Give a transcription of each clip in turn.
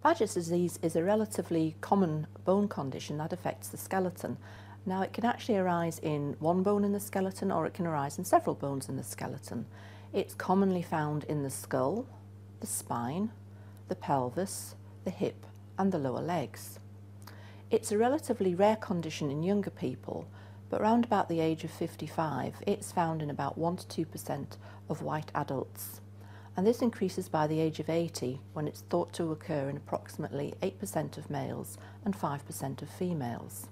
Paget's disease is a relatively common bone condition that affects the skeleton. Now, it can actually arise in one bone in the skeleton, or it can arise in several bones in the skeleton. It's commonly found in the skull, the spine, the pelvis, the hip and the lower legs. It's a relatively rare condition in younger people, but around about the age of 55 it's found in about 1 to 2% of white adults. And this increases by the age of 80, when it's thought to occur in approximately 8% of males and 5% of females.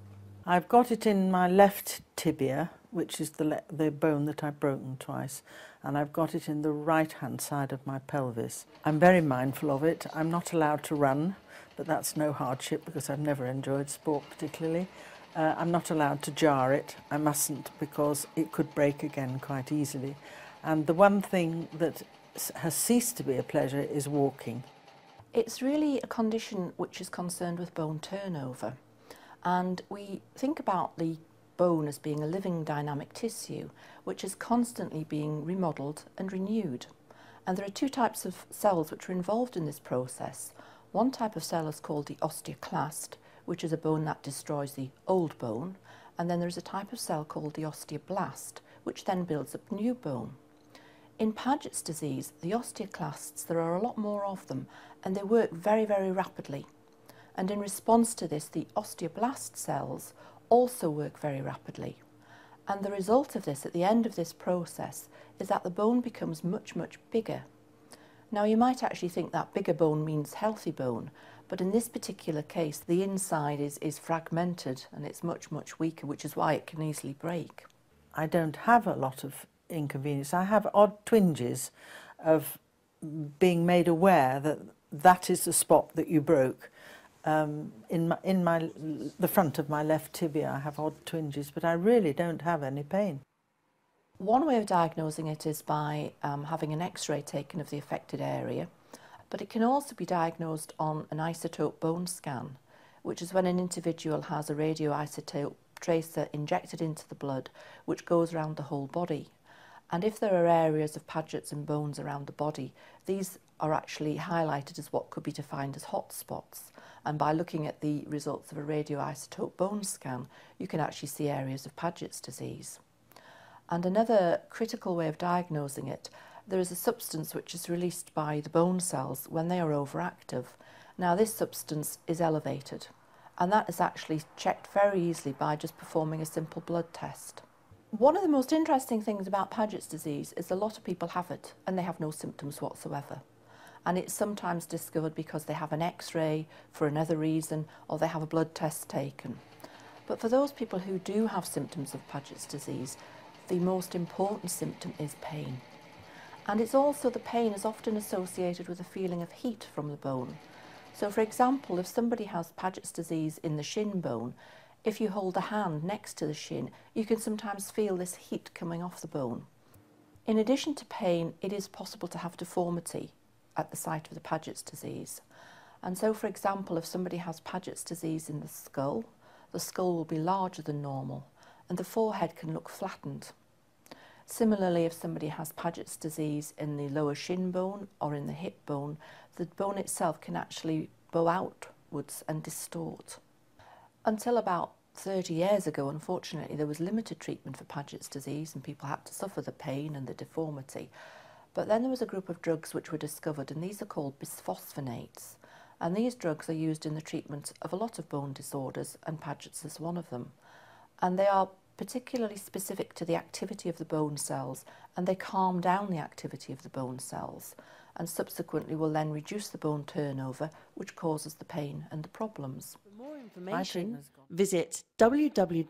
I've got it in my left tibia, which is the bone that I've broken twice, and I've got it in the right-hand side of my pelvis. I'm very mindful of it. I'm not allowed to run, but that's no hardship because I've never enjoyed sport particularly. I'm not allowed to jar it. I mustn't, because it could break again quite easily. And the one thing that has ceased to be a pleasure is walking. It's really a condition which is concerned with bone turnover, and we think about the bone as being a living dynamic tissue which is constantly being remodelled and renewed. And there are two types of cells which are involved in this process. One type of cell is called the osteoclast, which is a bone that destroys the old bone, and then there's a type of cell called the osteoblast, which then builds up new bone. In Paget's disease, the osteoclasts, there are a lot more of them, and they work very, very rapidly. And in response to this, the osteoblast cells also work very rapidly. And the result of this, at the end of this process, is that the bone becomes much, much bigger. Now, you might actually think that bigger bone means healthy bone, but in this particular case, the inside is fragmented and it's much, much weaker, which is why it can easily break. I don't have a lot of inconvenience. I have odd twinges of being made aware that that is the spot that you broke. In the front of my left tibia I have odd twinges, but I really don't have any pain. One way of diagnosing it is by having an X-ray taken of the affected area, but it can also be diagnosed on an isotope bone scan, which is when an individual has a radioisotope tracer injected into the blood, which goes around the whole body. And if there are areas of Paget's and bones around the body, these are actually highlighted as what could be defined as hot spots. And by looking at the results of a radioisotope bone scan, you can actually see areas of Paget's disease. And another critical way of diagnosing it, there is a substance which is released by the bone cells when they are overactive. Now, this substance is elevated, and that is actually checked very easily by just performing a simple blood test. One of the most interesting things about Paget's disease is a lot of people have it and they have no symptoms whatsoever. And it's sometimes discovered because they have an X-ray for another reason, or they have a blood test taken. But for those people who do have symptoms of Paget's disease, the most important symptom is pain. And it's also, the pain is often associated with a feeling of heat from the bone. So for example, if somebody has Paget's disease in the shin bone, if you hold a hand next to the shin, you can sometimes feel this heat coming off the bone. In addition to pain, it is possible to have deformity at the site of the Paget's disease. And so, for example, if somebody has Paget's disease in the skull will be larger than normal, and the forehead can look flattened. Similarly, if somebody has Paget's disease in the lower shin bone or in the hip bone, the bone itself can actually bow outwards and distort. Until about 30 years ago, unfortunately, there was limited treatment for Paget's disease and people had to suffer the pain and the deformity. But then there was a group of drugs which were discovered, and these are called bisphosphonates. And these drugs are used in the treatment of a lot of bone disorders, and Paget's is one of them. And they are particularly specific to the activity of the bone cells, and they calm down the activity of the bone cells, and subsequently will then reduce the bone turnover, which causes the pain and the problems. For more information, visit www.nhs.uk.